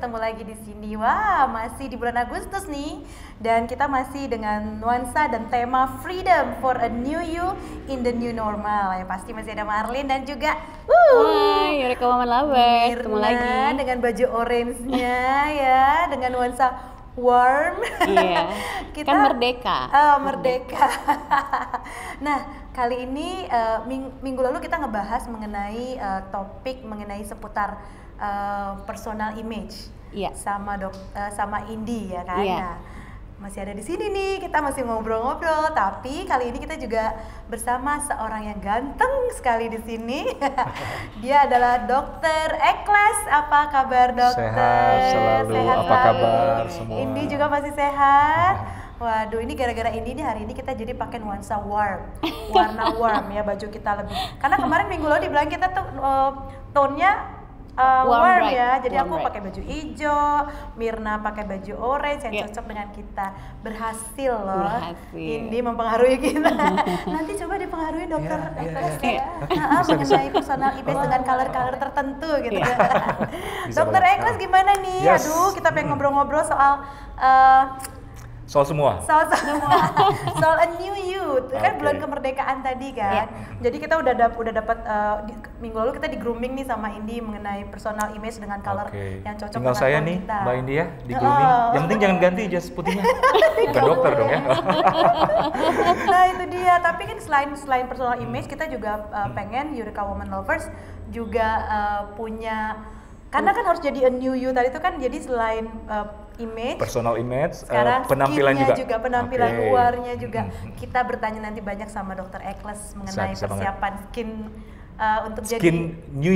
ketemu lagi di sini. Wah, masih di bulan Agustus nih. Dan kita masih dengan nuansa dan tema Freedom for a New You in the New Normal. Yang pasti masih ada Marlin dan juga Hai, Eureka Woman Lovers, ketemu lagi Mirna dengan baju orange-nya ya, dengan nuansa warm. Iya, Kita kan merdeka. Merdeka. Nah, kali ini minggu lalu kita ngebahas mengenai topik mengenai seputar personal image. Iya. Sama Indi ya kan. Iya. Nah, masih ada di sini nih, kita masih ngobrol-ngobrol, tapi kali ini kita juga bersama seorang yang ganteng sekali di sini. Dia adalah Dokter Ekles. Apa kabar, Dokter? Sehat selalu. Sehat Apa selalu. kabar semua? Indi juga masih sehat. Waduh, ini gara-gara Indi nih hari ini kita jadi pakai nuansa warm, warna warm ya baju kita lebih. Karena kemarin minggu lalu dibilang kita tuh tone-nya warm bright. ya, jadi Warm aku bright. pakai baju hijau, Mirna pakai baju orange yang Yeah. cocok dengan kita. Berhasil loh. Berhasil. Indi mempengaruhi kita. Nanti coba dipengaruhi dokter Yeah, yeah, Ekles yeah. ya. Mengenai personal image dengan color-color tertentu gitu. Yeah. Bisa Dokter banget. Ekles gimana nih? Yes. Aduh, kita pengen ngobrol-ngobrol soal Soal semua. soal a new youth kan Oke. bulan kemerdekaan tadi kan. Jadi kita udah dapat minggu lalu kita di grooming nih sama Indi mengenai personal image dengan color Oke. yang cocok Tinggal dengan saya tone nih, kita. Mbak Indi ya, di grooming. Yang penting jangan ganti jas putihnya. Bukan dokter dong ya. Nah itu dia. Tapi kan selain personal image kita juga pengen Eureka Woman Lovers juga punya, karena kan harus jadi a new you tadi itu kan, jadi selain image, Personal image, sekarang penampilan skinnya penampilan Oke. luarnya juga. Kita bertanya nanti banyak sama Dokter Ekles mengenai Bisa banget. persiapan skin untuk Skin jadi New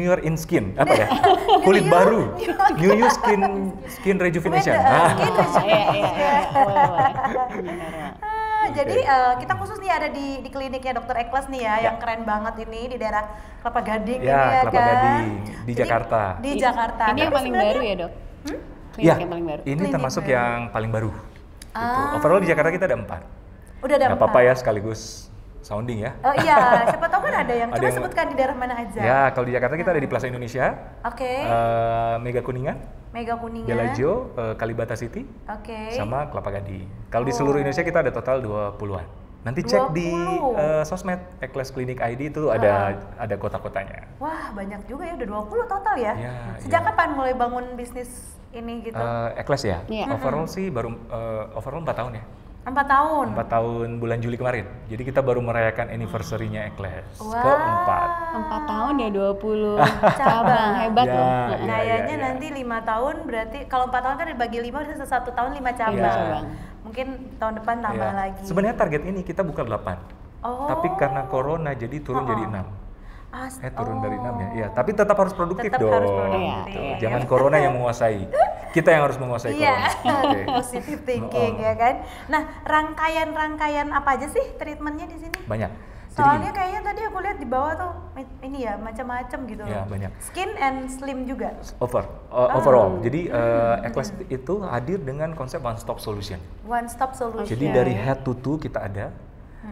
Year in skin, apa ya? Kulit baru. New Year skin rejuvenation. Skin Iya, boleh. Jadi kita khusus nih ada di kliniknya Dokter Ekles nih ya, yang keren banget ini di daerah Kelapa Gading ini Ya, ya Kelapa kan. Gading, di Jadi, Jakarta. Di Jakarta. Ini yang Tapi paling sebenarnya- baru ya, Dok? Ya, Klinik yang paling baru. ini Klinik termasuk baru. yang paling baru. Gitu. Overall di Jakarta kita ada 4. Udah ada Nggak apa-apa 4. ya, sekaligus sounding ya. Oh iya, siapa tahu kan ada yang. Ada Coba yang- sebutkan di daerah mana aja. Ya, kalau di Jakarta kita ada di Plaza Indonesia, Oke. Mega Kuningan, Mega Kuningan. Bellagio, Kalibata City, Oke. sama Kelapa Gading. Kalau di seluruh Indonesia kita ada total 20-an. Nanti cek di 20. sosmed Ekles Klinik ID itu ada kota-kotanya. Wah, banyak juga ya, udah 20 total ya. Iya, Sejak iya. kapan mulai bangun bisnis ini gitu? Ekles ya, Iya. overall sih baru overall 4 tahun ya. 4 tahun. 4 tahun bulan Juli kemarin. Jadi kita baru merayakan anniversary-nya Ekles Wah. keempat. 4 tahun ya 20 cabang, hebat Ya, loh. iya. Kayaknya iya. nanti 5 tahun berarti kalau 4 tahun kan dibagi 5 berarti 1 tahun 5 cabang. Iya. Cabang. Mungkin tahun depan tambah Iya. lagi. Sebenarnya target ini kita buka 8. Oh. Tapi karena corona jadi turun jadi 6. Turun dari 6 ya. Iya, tapi tetap harus produktif Tetap dong. harus produktif. Gitu. Iya. Jangan corona yang menguasai. Kita yang harus menguasai Iya, corona. Oke. positive thinking ya kan. Nah, rangkaian apa aja sih treatmentnya di sini? Banyak. Soalnya Jadi kayaknya tadi aku lihat di bawah tuh ini ya macam-macam gitu. Ya, banyak. Skin and slim juga. overall. Jadi Ekles itu hadir dengan konsep one stop solution. One stop solution. Jadi dari head to toe kita ada,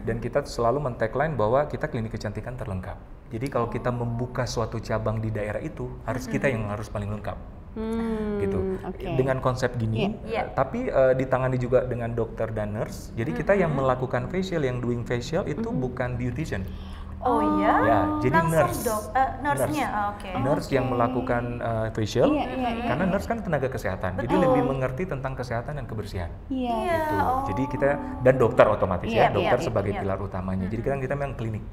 dan kita selalu men-tagline bahwa kita klinik kecantikan terlengkap. Jadi kalau kita membuka suatu cabang di daerah itu, harus kita yang harus paling lengkap. Gitu. Oke. Dengan konsep gini, Iya. tapi ditangani juga dengan dokter dan nurse. Jadi kita yang melakukan facial, yang doing facial itu bukan beautician. Oh iya. Ya, jadi Langsung nurse. nurse-nya. Oke. Nurse yang melakukan facial, Iya, iya, iya. karena nurse kan tenaga kesehatan, jadi lebih mengerti tentang kesehatan dan kebersihan. Iya. Iya. Gitu. Oh. Jadi kita dan dokter otomatis Iya, ya, dokter iya, sebagai iya. pilar utamanya. Jadi kita memang klinik.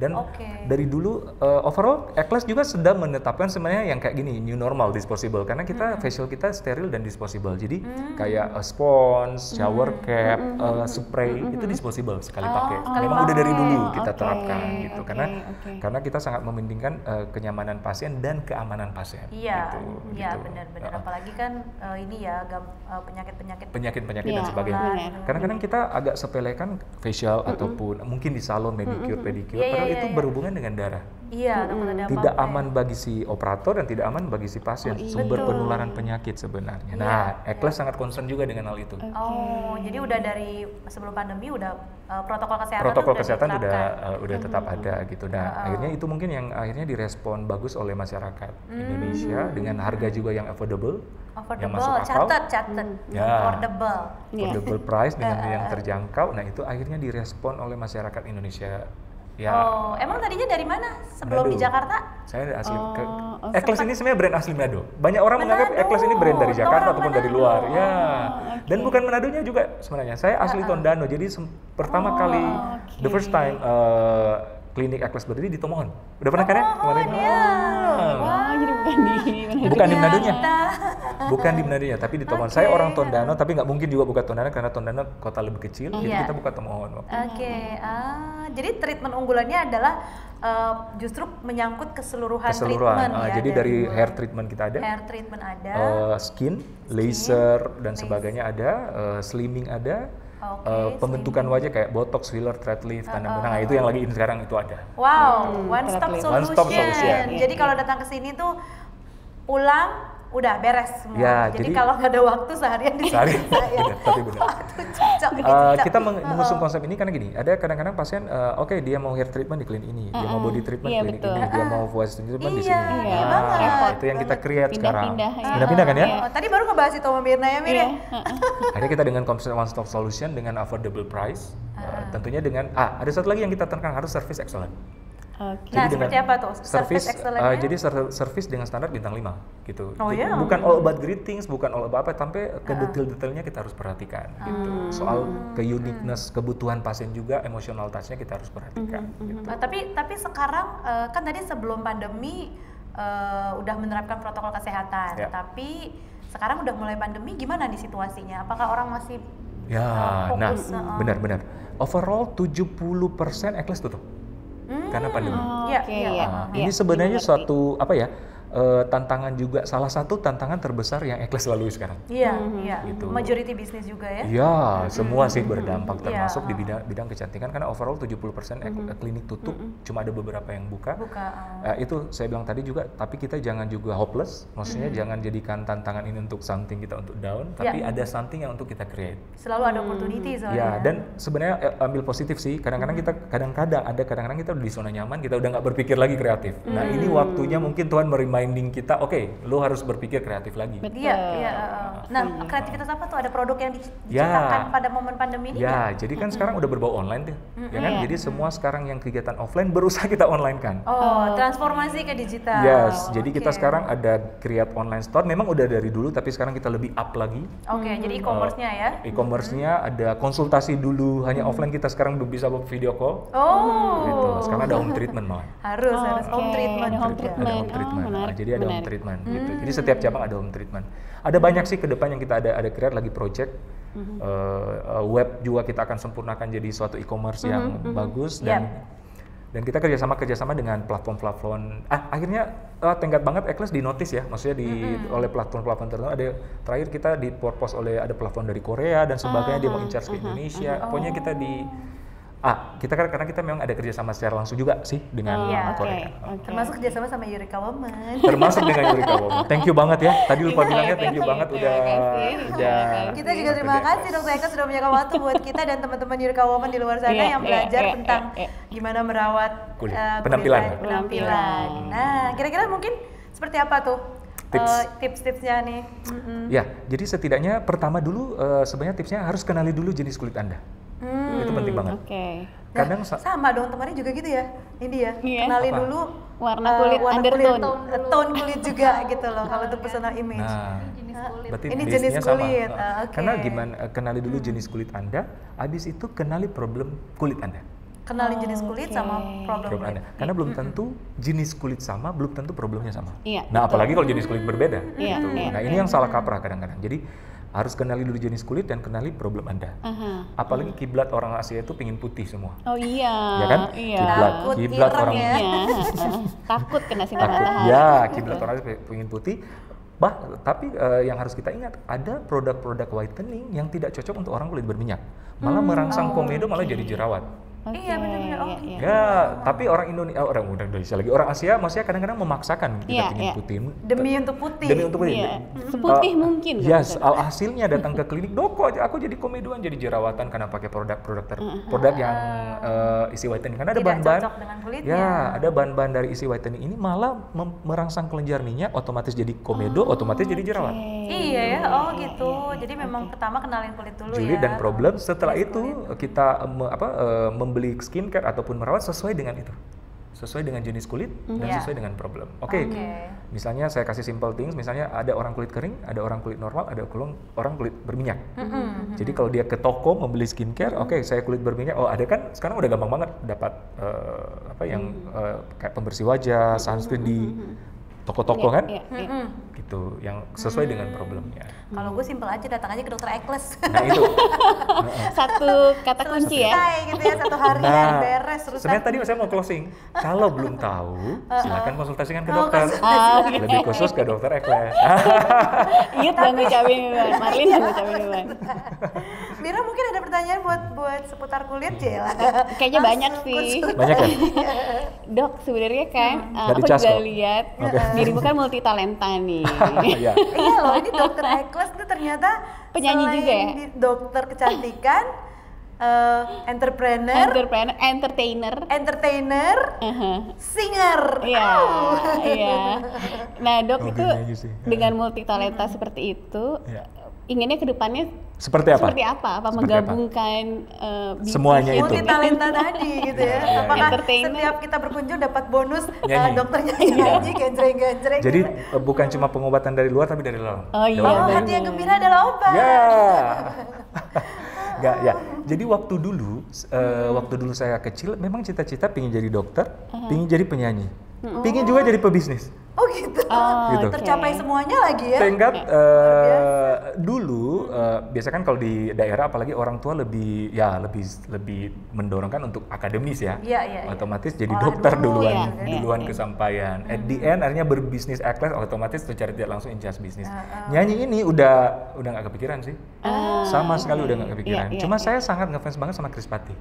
Dan Oke. dari dulu overall Ekles juga sedang menetapkan sebenarnya yang kayak gini, new normal disposable, karena kita facial kita steril dan disposable. Jadi kayak spons, shower cap, spray itu disposable sekali pakai. sekali Memang udah dari dulu pakai. kita Oke, terapkan gitu, oke, karena oke. karena kita sangat mementingkan kenyamanan pasien dan keamanan pasien. Iya, gitu, iya gitu. benar-benar. Apalagi kan ini ya penyakit-penyakit. Penyakit-penyakit Iya, dan sebagainya. benar. Kadang-kadang kita agak sepelekan facial ataupun mungkin di salon manicure pedicure. Iya, iya, karena iya, itu iya. berhubungan dengan darah. Iya, takut ada Tidak apa-apa ya. aman bagi si operator dan tidak aman bagi si pasien. Sumber Betul. penularan penyakit sebenarnya. Nah, Ekles sangat concern juga dengan hal itu. Oh, jadi udah dari sebelum pandemi udah protokol kesehatan Protokol tuh kesehatan diterapkan. udah tetap ada gitu. Nah, akhirnya itu mungkin yang akhirnya direspon bagus oleh masyarakat Indonesia dengan harga juga yang affordable, yang masuk akal. catat. Ya. Affordable. Price dengan yang terjangkau. Nah, itu akhirnya direspon oleh masyarakat Indonesia. Ya. Oh, emang tadinya dari mana? Sebelum di Manado. Jakarta? Saya asli Oh, Ekles ini sebenarnya brand asli Manado. Banyak orang menganggap Manado. Ekles ini brand dari Jakarta Orang ataupun dari Manado. luar. Ya. oke. Dan bukan Manadonya juga sebenarnya. Saya asli Tondano. Jadi pertama kali the first time klinik Ekles berdiri di Tomohon. Udah pernah kan ya? Kemarin? Oh, jadi bukan di mana? Bukan di Manadonya. Bukan di Manadonya, tapi di Tomohon. Saya orang Tondano, tapi nggak mungkin juga buka Tondano karena Tondano kota lebih kecil. Jadi Iya. kita buka Tomohon. Oke, jadi treatment unggulannya adalah justru menyangkut keseluruhan treatment ya. Jadi dari hair treatment kita ada. hair treatment ada. Skin, laser dan sebagainya ada, slimming ada, Oke, pembentukan wajah kayak botox, filler, thread lift, tanda benang. Nah, itu yang lagi in sekarang itu ada. Wow, one stop One solution. stop solution. Jadi kalau datang ke sini tuh pulang udah beres semua. Ya, jadi jadi- kalau nggak ada waktu seharian di Sehari, sini saya. benar, tapi benar. Aduh, cocok ini, Uh, cocok. kita mengusung konsep ini karena gini, ada kadang-kadang pasien, oke dia mau hair treatment di klinik ini, dia mau body treatment Iya, klinik betul. ini, dia mau voice treatment di Iya, sini. iya banget. Itu yang kita create sekarang. Pindah-pindah, ya. Pindah-pindah kan ya? Oh, tadi baru ngebahas itu sama Mirna ya, Mir ya? Iya. Akhirnya kita dengan konsep one stop solution dengan affordable price, tentunya dengan ada satu lagi yang kita tekankan harus service excellent. Oke. Nah, Jadi seperti dengan apa tuh? Service excellent-nya? jadi service dengan standar bintang 5 gitu. Oh, Jadi iya? bukan all about greetings, bukan all about apa, sampai ke detail-detailnya kita harus perhatikan gitu. Soal ke uniqueness, kebutuhan pasien juga, emotional touch-nya kita harus perhatikan gitu. Tapi sekarang kan tadi sebelum pandemi udah menerapkan protokol kesehatan, Ya. tapi sekarang udah mulai pandemi, gimana nih situasinya? Apakah orang masih Ya, nah fokus, benar-benar. Overall 70% Ekles tutup karena pandemi. Iya, Oke, iya. iya. Ini sebenarnya suatu apa ya? Tantangan juga, salah satu tantangan terbesar yang Ekles lalui sekarang. Iya, iya. Gitu. Majority bisnis juga ya. Ya, semua sih berdampak, Iya. termasuk di bidang kecantikan karena overall 70% klinik tutup, cuma ada beberapa yang buka. Itu saya bilang tadi juga, tapi kita jangan juga hopeless, maksudnya jangan jadikan tantangan ini untuk something kita untuk down, tapi ada something yang untuk kita create. Selalu ada opportunity soalnya. Ya, dan sebenarnya ambil positif sih. Kadang-kadang kita udah di zona nyaman, kita udah nggak berpikir lagi kreatif. Nah, ini waktunya mungkin Tuhan reminding kita, oke, lo harus berpikir kreatif lagi. Iya, iya. Nah, kreativitas apa tuh? Ada produk yang diciptakan pada momen pandemi ini? Ya, jadi kan sekarang udah berbau online tuh, ya kan? Jadi semua sekarang yang kegiatan offline berusaha kita online kan. Oh, transformasi ke digital. Yes, jadi kita Oke. sekarang ada create online store. Memang udah dari dulu, tapi sekarang kita lebih up lagi. Oke, jadi e-commerce-nya ya. E-commerce-nya ada konsultasi dulu, hanya offline, kita sekarang udah bisa video call. Oh, Gitu. Sekarang ada home treatment malah. harus Oke, home treatment. ada home juga. treatment. Ada home treatment. menarik, Jadi ada home menarik. treatment gitu. Jadi setiap cabang ada home treatment. Ada banyak sih ke depan yang kita ada create lagi project. Web juga kita akan sempurnakan jadi suatu e-commerce yang bagus dan kita kerjasama dengan platform-platform. Akhirnya tenggat banget Ekles di notice ya, maksudnya oleh platform-platform tertentu. Ada terakhir kita di purpose oleh ada platform dari Korea dan sebagainya, dia mau in-charge ke Indonesia. Pokoknya kita kita karena kita memang ada kerjasama secara langsung juga sih dengan Iya. Korea. Oke. Termasuk kerjasama sama Eureka Woman. Termasuk dengan Eureka Woman. Thank you banget ya. Tadi lupa bilangnya thank you banget Terima kasih. udah. Kita juga terima kasih Dr. Eka sudah menyediakan waktu buat kita dan teman-teman Eureka Woman di luar sana yang belajar tentang gimana merawat Kulit. penampilan. Penampilan. Nah, kira-kira mungkin seperti apa tuh tips-tipsnya nih? Ya, jadi setidaknya pertama dulu sebenarnya tipsnya harus kenali dulu jenis kulit Anda. Itu penting banget. Oke. Kadang Sama dong, temannya juga gitu ya. Ini ya, Iya. kenalin Apa? dulu Warna kulit, undertone. tone kulit juga gitu loh kalau untuk personal image. nah, berarti Ini base-nya jenis sama. kulit. Oke. Karena gimana kenali dulu jenis kulit Anda, habis itu kenali problem kulit Anda. Kenalin jenis kulit sama problem Problem kulit. Anda. Karena belum tentu jenis kulit sama, belum tentu problemnya sama. Iya, Nah, apalagi kalau jenis kulit berbeda. Iya, gitu. iya. Nah, ini yang salah kaprah kadang-kadang. Jadi harus kenali dulu jenis kulit dan kenali problem Anda. Aha. Apalagi kiblat orang Asia itu pingin putih semua. Oh iya. Ya kan? Iya. Takut Kiblat ireng orang ya. Iya. Takut kena sinar takut. matahari. Ya, kiblat orang Asia pingin putih. Tapi yang harus kita ingat, ada produk-produk whitening yang tidak cocok untuk orang kulit berminyak. Malah merangsang komedo, malah jadi jerawat. Oke, Iya, benar-benar. Oh, iya, gitu. iya. Ya, tapi orang Indonesia lagi, orang Asia maksudnya kadang-kadang memaksakan kita Iya, ingin iya. putih. Demi untuk putih. Demi untuk putih. Iya, seputih mungkin. kalau Yes, misalnya. hasilnya datang ke klinik, dok kok aku jadi komedoan, jadi jerawatan karena pakai produk yang isi whitening. Karena ada Tidak bahan-bahan, cocok dengan kulitnya. ya ada bahan-bahan dari isi whitening ini malah merangsang kelenjar minyak, otomatis jadi komedo, otomatis jadi jerawat. Iya ya, oh Iya, gitu. iya, iya. Jadi memang pertama kenalin kulit dulu Juli ya. dan problem. Setelah Jenis itu kulit. kita membeli skincare ataupun merawat sesuai dengan itu, sesuai dengan jenis kulit dan Iya. sesuai dengan problem. Oke. Misalnya saya kasih simple things, misalnya ada orang kulit kering, ada orang kulit normal, ada orang kulit berminyak. Jadi kalau dia ke toko membeli skincare, oke saya kulit berminyak, oh ada kan sekarang udah gampang banget dapat kayak pembersih wajah, sunscreen di toko-toko kan, Iya, iya. gitu, yang sesuai dengan problemnya. Kalau gue simpel aja, datang aja ke dokter Ekles. Nah itu. Satu kata kunci ya. Selesai gitu ya, satu hari beres urusan. Sebenarnya tadi saya mau closing. Kalau belum tahu, silakan konsultasikan ke dokter. Oke. Lebih khusus ke dokter Ekles. Ingat dong ngucapin duluan, Marlin yang ngucapin duluan. Mira mungkin ada pertanyaan buat seputar kulit ya. Kayaknya banyak sih. Banyak ya? Dok, sebenarnya kan Nggak aku dicas juga kok. lihat Oke. dirimu kan multi talenta nih. Iya. Iya loh, ini dokter Ekles tuh ternyata Penyanyi selain juga ya? di dokter kecantikan, entrepreneur, Entrepreneur, entertainer. singer. Iya, iya. Nah, Dok Oh, itu gini aja sih. dengan multi talenta seperti itu, Iya. inginnya ke depannya Seperti apa? seperti apa? Apa Seperti menggabungkan bisnis Semuanya itu. Multi talenta tadi gitu ya. Iya, Apakah Entertainer. setiap kita berkunjung dapat bonus Nyanyi. dokter nyanyi, genjreng-genjreng. Jadi gitu. bukan cuma pengobatan dari luar tapi dari dalam. Oh iya, Dalam. Oh, benar. hati yang gembira adalah obat. Ya. Enggak ya. Jadi waktu dulu saya kecil memang cita-cita pingin jadi dokter, pingin jadi penyanyi. Pingin juga jadi pebisnis. Oh gitu. Oh, Gitu. oke. Tercapai semuanya lagi ya. Tingkat dulu biasa kan kalau di daerah apalagi orang tua lebih mendorongkan untuk akademis ya. Iya, iya, iya. Otomatis jadi Sekolah dokter dulu, duluan iya, duluan iya. kesampaian. At the end akhirnya berbisnis Ekles otomatis secara tidak langsung incas bisnis. Nyanyi ini udah nggak kepikiran sih. Sama sekali udah nggak kepikiran. Iya, iya, Cuma iya. saya sangat ngefans banget sama Krispati.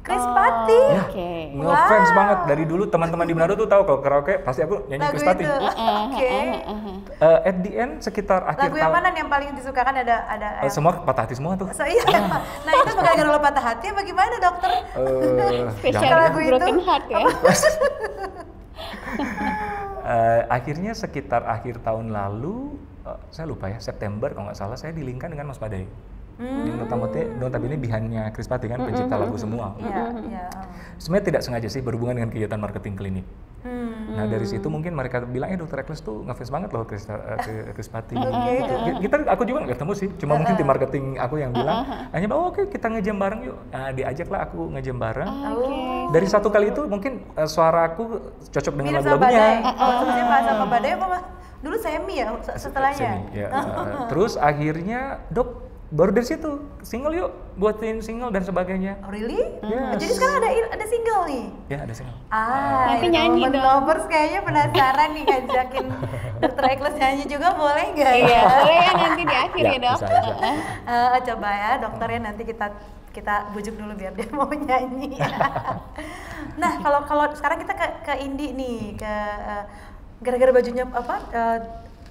Krispati. Ya, Oke. ngefans banget dari dulu teman-teman di Manado tuh tahu kalau karaoke pasti aku nyanyi Lagu Krispati. itu. Oke. At the end sekitar akhir Lagu yang tahun mana nih yang paling disukakan ada semua patah hati semua tuh. Iya. Nah, itu gara-gara lo patah hati apa gimana, dokter? Spesial jangan. lagu itu. broken heart ya. Akhirnya sekitar akhir tahun lalu, saya lupa ya, September kalau nggak salah, saya dilingkan dengan Mas Padai. Yang notabene bihannya Krispati kan, pencipta lagu semua. Iya, iya. Sebenarnya tidak sengaja sih berhubungan dengan kegiatan marketing klinik. Nah dari situ mungkin mereka bilang, dokter Ekles tuh ngefans banget loh Krispati. Gitu. Aku juga nggak ketemu sih, cuma mungkin tim marketing aku yang bilang, hanya bahwa oke kita ngejam bareng yuk. Nah, diajaklah aku ngejam bareng. Dari satu kali itu mungkin suaraku cocok dengan Mirip sama lagu-lagunya. Badai. Maksudnya Pak sama Badai apa Mas? Dulu Semi ya setelahnya. Semi, ya. Terus akhirnya dok baru dari situ single yuk, buatin single dan sebagainya. Oh, really? Yes. Jadi sekarang ada single nih. Ya ada single. Nanti ini nyanyi Woman dong. Lovers kayaknya penasaran nih ngajakin Dokter Ekles nyanyi juga boleh nggak Iya, ya? boleh ya nanti di akhir ya, Dok. bisa. Coba ya dokternya nanti kita bujuk dulu biar dia mau nyanyi. Nah kalau sekarang kita ke Indi nih ke gara-gara bajunya apa?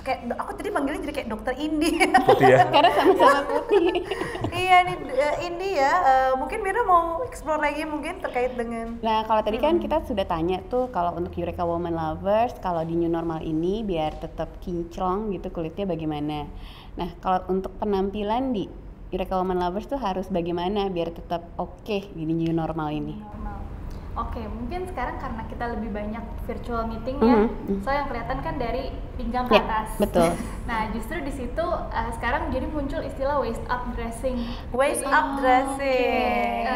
Kayak aku tadi panggilnya jadi kayak dokter Indi. Putih ya. Karena sama-sama putih. Iya nih Indi ya. Mungkin Mira mau explore lagi mungkin terkait dengan. Nah, kalau tadi kan kita sudah tanya tuh kalau untuk Eureka Woman Lovers, kalau di new normal ini biar tetap kinclong gitu kulitnya bagaimana. Nah, kalau untuk penampilan di Eureka Woman Lovers tuh harus bagaimana biar tetap oke di new normal ini. Oke, mungkin sekarang karena kita lebih banyak virtual meeting ya, so yang kelihatan kan dari pinggang ke Ya, atas. betul. Nah, justru di situ sekarang jadi muncul istilah waist up dressing. Waist up dressing.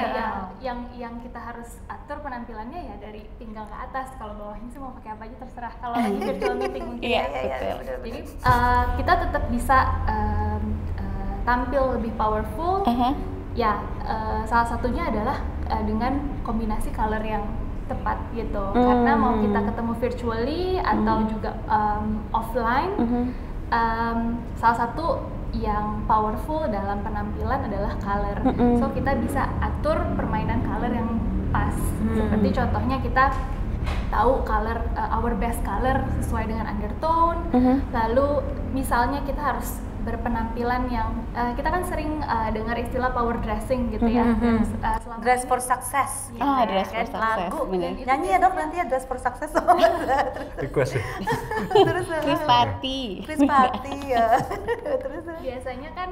Yang kita harus atur penampilannya ya dari pinggang ke atas. Kalau bawahnya sih mau pakai apa aja terserah. Kalau lagi virtual meeting mungkin. Iya, Iya, betul. Jadi kita tetap bisa tampil lebih powerful. Ya, salah satunya adalah dengan kombinasi color yang tepat gitu. Karena mau kita ketemu virtually atau juga offline, salah satu yang powerful dalam penampilan adalah color. So kita bisa atur permainan color yang pas. Seperti contohnya kita tahu color our best color sesuai dengan undertone. Lalu misalnya kita harus berpenampilan yang kita kan sering dengar istilah power dressing gitu ya. Dan, selama Dress ini- for success. Dress for Kan, success, lagu. bener. Nyanyi ya dok nanti ya Dress for Success. Request ya. Terus Krispati. Krispati ya. Terus biasanya kan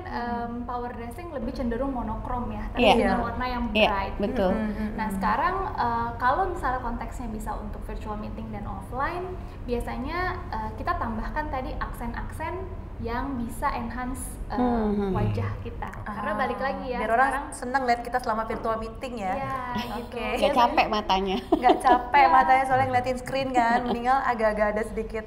power dressing lebih cenderung monokrom ya, tapi Iya. dengan warna yang Iya, bright. betul. Nah sekarang kalau misalnya konteksnya bisa untuk virtual meeting dan offline, biasanya kita tambahkan tadi aksen-aksen yang bisa enhance wajah kita. Karena balik lagi ya, biar orang sekarang seneng lihat kita selama virtual meeting ya. ya gitu. Oke. Gak capek matanya. Nggak capek matanya soalnya ngeliatin screen kan, mendingan agak-agak ada sedikit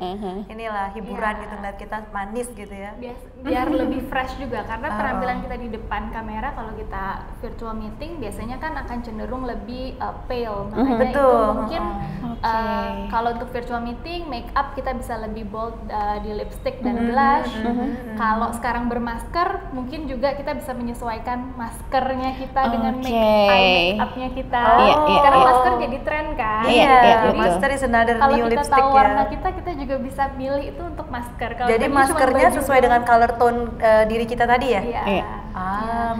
inilah hiburan Iya. gitu ngeliat kita manis gitu ya. Biar lebih fresh juga, karena penampilan kita di depan kamera kalau kita virtual meeting biasanya kan akan cenderung lebih pale, makanya itu Betul. mungkin Oke. kalau untuk virtual meeting make up kita bisa lebih bold di lipstick dan blush. Kalau sekarang bermasker mungkin juga kita bisa menyesuaikan maskernya kita dengan Oke. make upnya kita. Iya, iya, Sekarang iya. masker jadi tren kan. Iya, Iya, betul. masker is another Kalau new kita lipstick tahu warna ya. kita juga bisa milih itu untuk masker. Kalau Jadi tadi cuma maskernya baju sesuai dengan color tone diri kita tadi ya? Iya. Iya.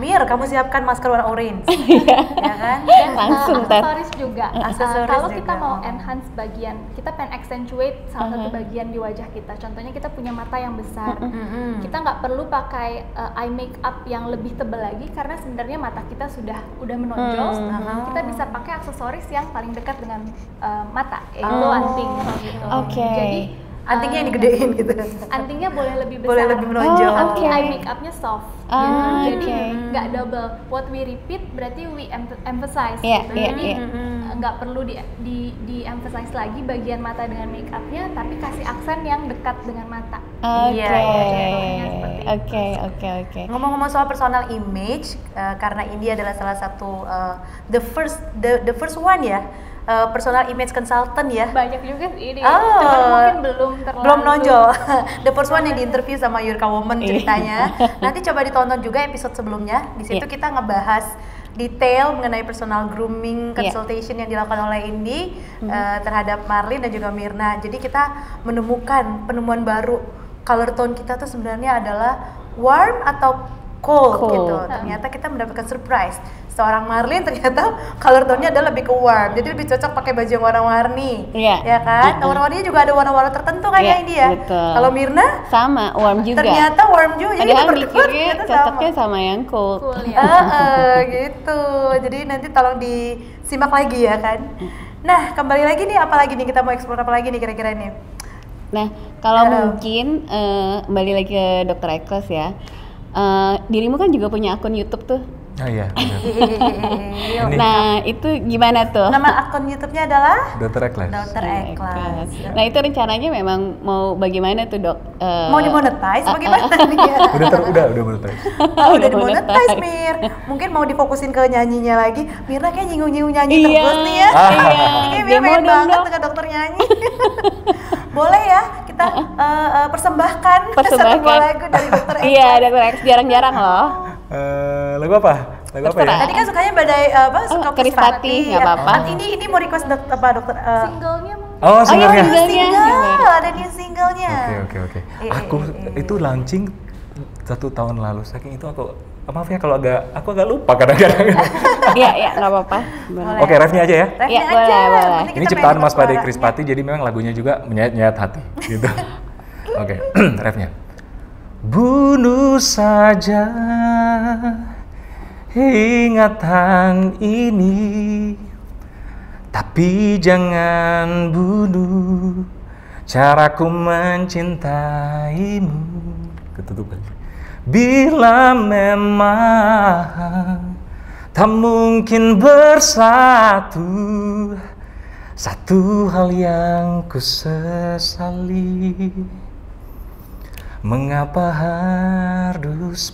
Mir, kamu siapkan masker warna orange. ya kan? Dan Langsung, Tat. aksesoris juga. Aksesoris Kalau juga. kita mau enhance bagian, kita pengen accentuate salah satu bagian di wajah kita. Contohnya kita punya mata yang besar. Kita nggak perlu pakai eye makeup yang lebih tebal lagi karena sebenarnya mata kita udah menonjol. Kita bisa pakai aksesoris yang paling dekat dengan mata, yaitu anting gitu. Oke. Jadi Antingnya yang digedein gitu. antingnya boleh lebih besar. Boleh lebih menonjol. oke. Tapi eye makeupnya soft. Ah, Jadi oke. nggak double. What we repeat berarti we emphasize. Iya, gitu. iya, Jadi iya. nggak perlu di emphasize lagi bagian mata dengan makeupnya, tapi kasih aksen yang dekat dengan mata. Oke. Iya, contohnya seperti itu. Oke. Ngomong-ngomong soal personal image, karena ini adalah salah satu the first one ya, personal image consultant ya. Banyak juga sih ini. Oh. Cuman mungkin belum Nonjol. The first one yang diinterview sama Yurika Woman ceritanya. Nanti coba ditonton juga episode sebelumnya. Di situ Iya. kita ngebahas detail mengenai personal grooming Iya. consultation yang dilakukan oleh Indi terhadap Marlin dan juga Mirna. Jadi kita menemukan penemuan baru. Color tone kita tuh sebenarnya adalah warm atau cold. Gitu. Ternyata kita mendapatkan surprise. Seorang Marlin ternyata color tone-nya adalah lebih ke warm. Jadi lebih cocok pakai baju yang warna-warni. Iya. Ya kan? Nah, warna-warninya juga ada warna-warna tertentu kan Iya, ya Indi ya? betul. Kalau Mirna Sama, warm juga. ternyata warm juga. Jadi Padahal kita berdua mikirnya ternyata cocoknya sama yang cold. cool ya. gitu. Jadi nanti tolong disimak lagi ya kan. Nah, kembali lagi nih, apa lagi nih kita mau explore apa lagi nih kira-kira nih? Nah, kalau mungkin kembali lagi ke Dr. Ekles ya. Dirimu kan juga punya akun YouTube tuh. Ah iya, benar. Ini Nah, itu gimana tuh? Nama akun YouTube-nya adalah Dr. Ekles. Dr. Eklas. Nah, itu rencananya memang mau bagaimana tuh, Dok? Mau dimonetize bagaimana nih ya? Udah monetize. Udah dimonetize Mir. Mungkin mau difokusin ke nyanyinya lagi. Mirna kayak nyinggung-nyinggung nyanyi Iya, terus nih ya. iya. Ini kayak Mir Demo pengen dong, banget Dok. dengan dokter nyanyi. Boleh ya kita persembahkan satu Persembahkan. buah lagu dari dokter Eklas. Iya, Dr. Ekles jarang-jarang loh. Lagu apa? Lagu apa ya? Terserah. Tadi kan sukanya badai suka Krispati, nggak ya. apa-apa. Ini mau request dokter Singlenya mungkin. Oh, iya, singlenya. new singlenya. single, ada new singlenya. Oke. Iya, Aku itu launching 1 tahun lalu. Saking itu aku maaf ya kalau aku agak lupa kadang-kadang. Iya, nggak apa-apa. Boleh. Oke, refnya aja ya. Refnya Iya, aja, boleh, yang boleh. penting Ini kita ciptaan mainin Mas Badai suaranya. Krispati, jadi memang lagunya juga menyayat-nyayat hati, gitu. Oke, refnya. Bunuh saja ingatan ini, tapi jangan bunuh caraku mencintaimu. Ketutupan. Bila memang tak mungkin bersatu, satu hal yang ku sesali, mengapa harus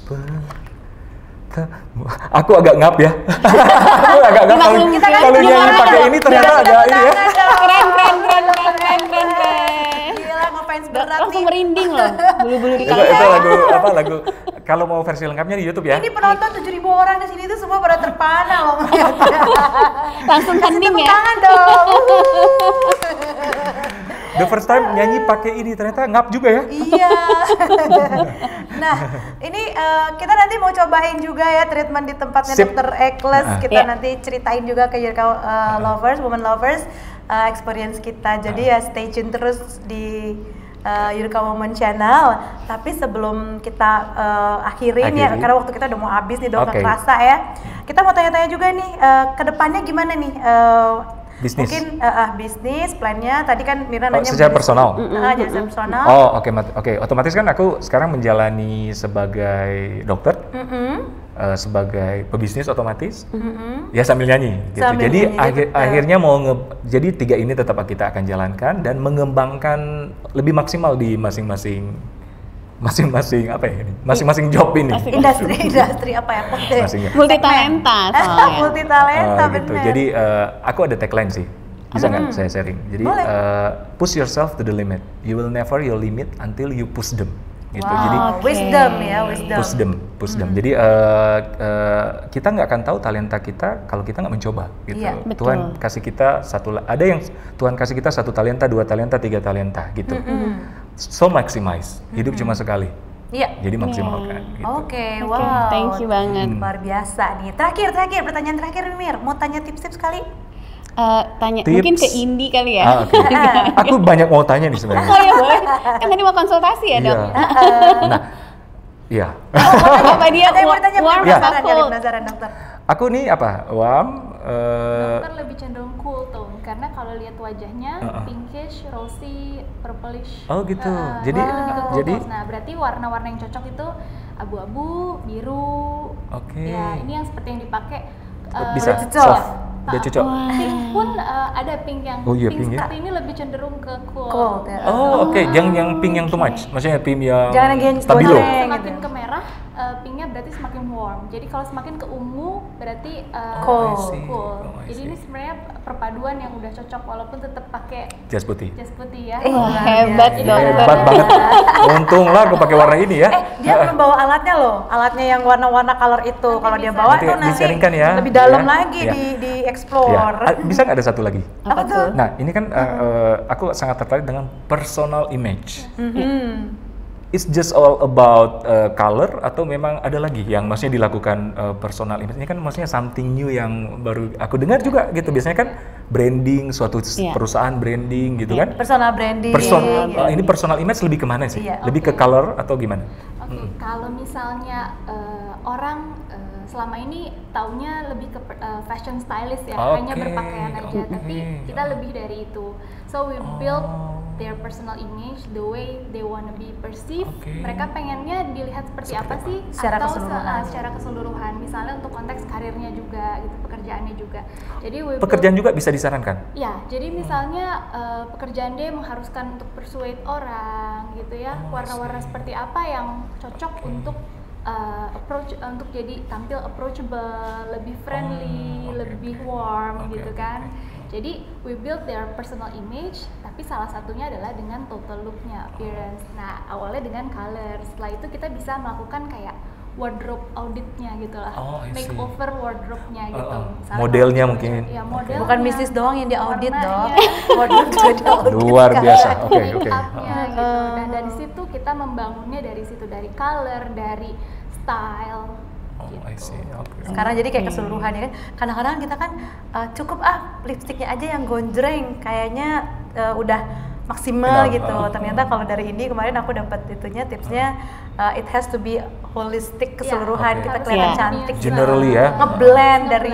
Aku agak ngap ya. Aku agak ngap kalau Kita kan kalau nyanyi gimana pakai dong? ini ternyata Kita agak ini ya. Keren. Gila, ngefans berat Langsung nih. merinding loh, bulu-bulu di Itu kepala. lagu apa lagu kalau mau versi lengkapnya di YouTube ya. Ini penonton 7.000 orang di sini tuh semua pada terpana loh ngeliatnya. Langsung Kasih hening tepuk ya. tangan dong. The first time nyanyi pakai ini ternyata ngap juga ya. Iya. Nah, ini kita nanti mau cobain juga ya treatment di tempatnya Sip. Dr. Ekles. Kita Iya. nanti ceritain juga ke Yurika lovers, woman lovers, experience kita. Jadi ya stay tune terus di Yurika Woman Channel. Tapi sebelum kita akhirin ya, karena waktu kita udah mau habis nih dok, nggak kerasa ya. Kita mau tanya-tanya juga nih, kedepannya gimana nih? Bisnis. Mungkin bisnis plannya tadi kan Mirna nanya secara personal. jadi secara personal. Oh, oke. Otomatis kan aku sekarang menjalani sebagai dokter, sebagai pebisnis otomatis. Ya sambil nyanyi gitu. Sambil jadi nyanyi, akhirnya jadi 3 ini tetap kita akan jalankan dan mengembangkan lebih maksimal di masing-masing apa ya ini? Masing-masing job ini. Industri apa ya? Multi talenta soalnya. Multi talenta gitu. benar. Jadi aku ada tagline sih. Bisa nggak saya sharing? Jadi push yourself to the limit. You will never your limit until you push them. Gitu. Wow, Jadi wisdom ya, wisdom. push them. Jadi kita nggak akan tahu talenta kita kalau kita nggak mencoba. Gitu. Iya, betul. Tuhan kasih kita ada yang Tuhan kasih kita 1 talenta, 2 talenta, 3 talenta gitu. So maximize. Hidup cuma sekali. Iya. Jadi maksimalkan. Gitu. Oke, Oke, wow. thank you banget. Luar biasa nih. Terakhir, pertanyaan terakhir Mir. Mau tanya tips-tips kali? Tanya Tips. mungkin ke Indi kali ya. Oke. Aku banyak mau tanya nih sebenarnya. Oh ya boleh. Kan tadi mau konsultasi ya dok. Nah, iya. Apa dia Ada yang mau ditanya? warm Ya. apa cold? Penasaran dokter. Aku nih apa? Dokter lebih cenderung cool tone karena kalau lihat wajahnya pinkish, rosy, purplish. Oh gitu. Jadi lebih ke cool jadi tones. Nah, berarti warna-warna yang cocok itu abu-abu, biru. Oke. Ya, ini yang seperti yang dipakai. Bisa Udah cocok. soft. Udah cocok. Pink pun ada pink yang Oh iya, pink pink ya. seperti ini lebih cenderung ke cool. Cold ya. Oh, oke. Yang pink yang too much. Maksudnya pink yang Jangan yang stabilo. warna Semakin gitu. ke merah, pinknya berarti semakin warm. Jadi kalau semakin ke ungu berarti Cold. I see. cool. Oh, I Jadi see. ini sebenarnya perpaduan yang udah cocok walaupun tetap pakai Jas putih. jas putih ya. Wah, hebat dokter. Hebat banget. Untunglah aku pakai warna ini ya. Dia belum bawa alatnya loh. Alatnya yang warna-warna color itu. Kalau dia bawa Nanti tuh nanti di-sharingkan ya. lebih dalam Ya. lagi Ya. di explore. Ya. Bisa nggak ada satu lagi? Apa tuh? Nah, ini kan aku sangat tertarik dengan personal image. It's just all about color atau memang ada lagi yang maksudnya dilakukan personal image? Ini kan maksudnya something new yang baru aku dengar juga gitu. Biasanya kan branding suatu perusahaan branding gitu kan? Personal branding. Ini personal image lebih kemana sih? Iya, Lebih ke color atau gimana? Oke, kalau misalnya orang selama ini taunya lebih ke fashion stylist ya, hanya Oke, berpakaian aja, oke. tapi kita lebih dari itu. So we build their personal image the way they wanna be perceived. Oke. Mereka pengennya dilihat seperti apa sih? Secara atau keseluruhan. secara keseluruhan. Misalnya untuk konteks karirnya juga, gitu, pekerjaannya juga. Jadi we Pekerjaan build, juga bisa disarankan? ya, jadi misalnya pekerjaan dia mengharuskan untuk persuade orang gitu ya, warna-warna seperti apa yang cocok untuk approach untuk jadi tampil approachable, lebih friendly, lebih warm gitu kan. Jadi we build their personal image, tapi salah satunya adalah dengan total looknya, appearance. Nah awalnya dengan color, setelah itu kita bisa melakukan kayak wardrobe auditnya gitu lah, I see. makeover wardrobe-nya gitu. Misalnya Modelnya kalau- mungkin. Ya, modelnya, Bukan bisnis doang yang diaudit dong. warnanya. Wardrobe juga diaudit. Luar biasa. Oke. Make-upnya gitu. Dan dari situ kita membangunnya dari situ, dari color, dari style. Oh, I see. Oke. Sekarang jadi kayak keseluruhan ya kan. Kadang-kadang kita kan cukup lipstiknya aja yang gonjreng, kayaknya udah maksimal Enough, gitu. Ternyata kalau dari Indi kemarin aku dapat itunya tipsnya it has to be holistic keseluruhan. Oke. Kita kelihatan Iya. cantik. Generally ya. Ngeblend dari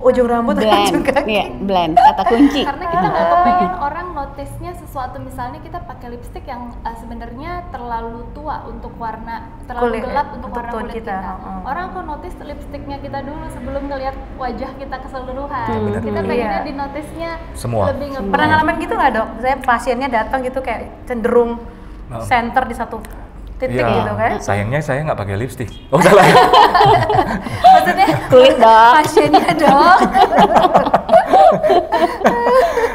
ujung rambut Blend, juga. iya, blend, kata kunci. Karena kita nggak kepengen orang notice-nya sesuatu, misalnya kita pakai lipstick yang sebenarnya terlalu tua untuk warna, terlalu Kulit, gelap untuk untuk warna tone kulit kita. kita. Orang akan notice lipsticknya kita dulu sebelum ngelihat wajah kita keseluruhan. benar. Kita pengennya Iya. di notice-nya Semua. lebih ngeblend. Pernah ngalamin gitu nggak dok? Saya pasiennya datang gitu kayak cenderung center di satu titik Iya. gitu kan? Sayangnya saya nggak pakai lipstick. Oh salah. Maksudnya Kulit dok. pasiennya dok.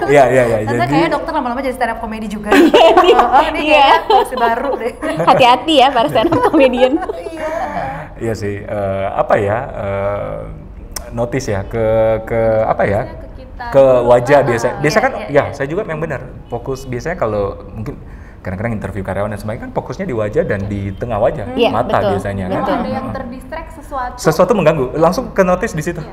Iya. Ternyata Jadi kayaknya dokter lama-lama jadi stand up comedy juga. Ini Iya. kayak masih baru deh. Hati-hati ya para stand up comedian. Iya. Iya sih, apa ya, notice ya ke apa ya, Ke kita. ke wajah biasa. Biasa kan, iya. ya saya juga yang benar. Fokus biasanya kalau mungkin kadang-kadang interview karyawan dan sebagainya kan fokusnya di wajah dan di tengah wajah, Iya, mata betul. biasanya kan. Kalau ada yang terdistract Sesuatu mengganggu, langsung ke notice di situ.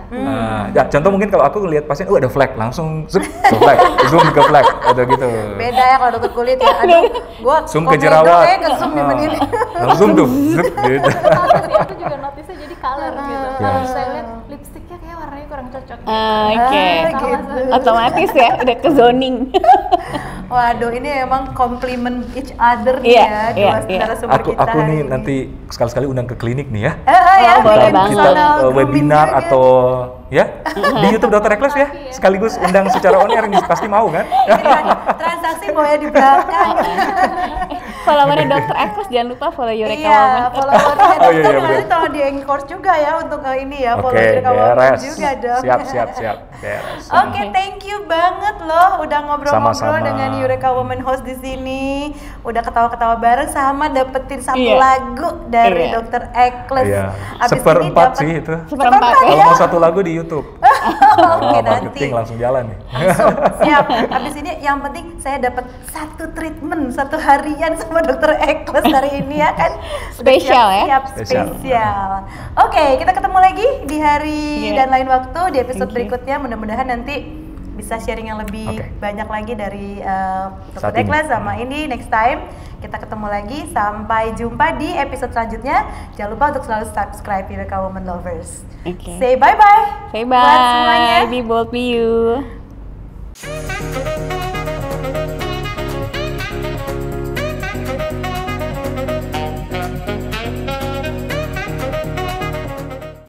Ya, contoh mungkin kalau aku lihat pasien, ada flag, langsung zoom ke flag, zoom ke flag, atau gitu. Beda ya kalau dokter kulit ya. Aduh, gua Zoom ke komedo jerawat. ke zoom di begini. Langsung tuh, zoom gitu. Sama sih, aku juga notice-nya jadi color gitu. Kalau Yes. saya lihat lipstiknya kayak warnanya kurang cocok gitu. Oke. gitu. Otomatis ya udah ke zoning. Waduh, ini emang compliment each other nih Iya, ya, iya, dua narasumber kita Aku nih hari ini. nanti sekali-sekali undang ke klinik nih ya. Ya, Oh, boleh kita banget. Kita personal grooming webinar juga. atau ya di YouTube Dr. Ekles ya, sekaligus undang secara on air, ini pasti mau kan? Transaksi boleh di belakang. Followernya Dr. Ekles jangan lupa follow Eureka Iya, Woman. followernya Oh, iya, dokter iya, nanti bener. tolong di endorse juga ya untuk ini ya, follow Oke, Eureka Woman beres. juga dong. Siap. Beres. Oke, thank you banget loh udah ngobrol-ngobrol Sama-sama. dengan Eureka Woman host di sini. Udah ketawa-ketawa bareng sama dapetin satu Iya. lagu dari Iya. Dr. Ekles. Iya. Abis ini Seperempat dapet- sih itu. Seperempat Seperempat ya. Kalau mau satu lagu di YouTube. Oke, nanti. Marketing langsung jalan nih. Langsung, siap. Habis ini yang penting saya dapat satu treatment satu harian sama Dr. Ekles hari ini ya kan. Udah Spesial ya? siap, Spesial. spesial. Oke, kita ketemu lagi di hari Iya. dan lain waktu di episode Thank you. berikutnya. Mudah-mudahan nanti bisa sharing yang lebih Oke. banyak lagi dari Dr. Saat ini. Ekles sama ini next time. Kita ketemu lagi. Sampai jumpa di episode selanjutnya. Jangan lupa untuk selalu subscribe Eureka Woman Lovers. Oke. Say bye-bye. Say buat semuanya. bye. Be bold, be you.